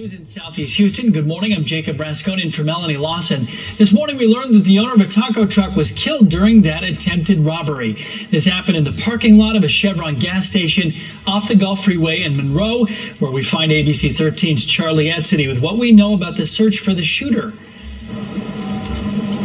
News in Southeast Houston. Good morning. I'm Jacob Rascone in for Melanie Lawson. This morning we learned that the owner of a taco truck was killed during that attempted robbery. This happened in the parking lot of a Chevron gas station off the Gulf Freeway in Monroe, where we find ABC 13's Charlie Etzity with what we know about the search for the shooter.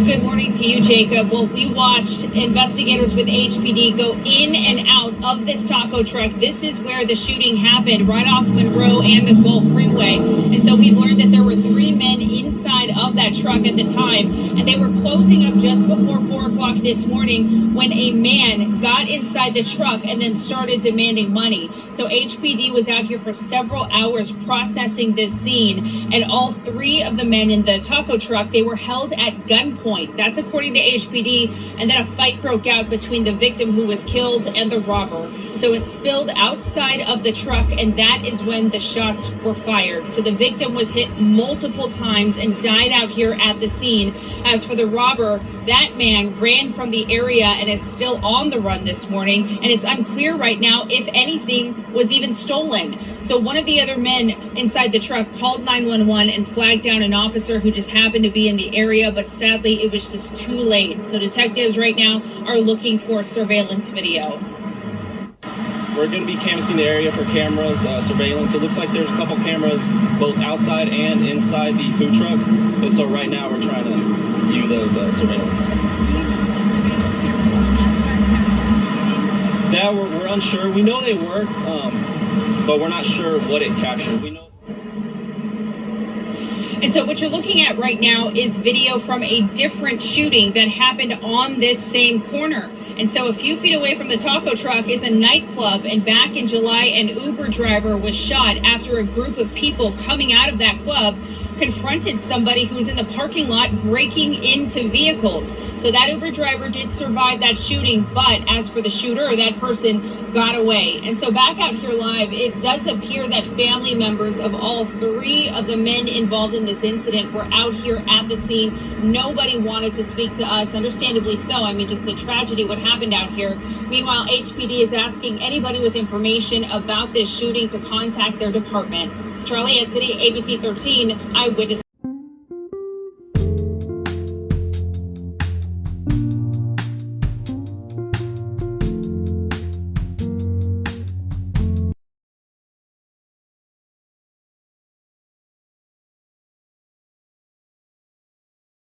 Good morning to you, Jacob. Well, we watched investigators with HPD go in and out of this taco truck. This is where the shooting happened, right off Monroe and the Gulf Freeway. And so we've learned that there were 3 men inside of that truck at the time, and they were closing up just before 4 o'clock this morning when a man got inside the truck and then started demanding money. So HPD was out here for several hours processing this scene, and all 3 of the men in the taco truck, they were held at gunpoint. That's according to HPD, and then a fight broke out between the victim who was killed and the robber. So it spilled outside of the truck, and that is when the shots were fired. So the victim was hit multiple times and died out here at the scene. As for the robber, that man ran from the area and is still on the run this morning, and it's unclear right now if anything was even stolen. So one of the other men inside the truck called 911 and flagged down an officer who just happened to be in the area, but sadly it was just too late. So detectives right now are looking for surveillance video. We're going to be canvassing the area for cameras, surveillance. It looks like there's a couple cameras both outside and inside the food truck. But so right now we're trying to view those surveillance. That we're unsure. We know they work, but we're not sure what it captured. We know. And so what you're looking at right now is video from a different shooting that happened on this same corner. And so a few feet away from the taco truck is a nightclub, and back in July, an Uber driver was shot after a group of people coming out of that club confronted somebody who was in the parking lot breaking into vehicles. So that Uber driver did survive that shooting, but as for the shooter, that person got away. And so back out here live, it does appear that family members of all 3 of the men involved in this incident were out here at the scene. Nobody wanted to speak to us, understandably so. I mean, just a tragedy what happened out here. Meanwhile, HPD is asking anybody with information about this shooting to contact their department. Charlie Etzity, ABC 13 Eyewitness.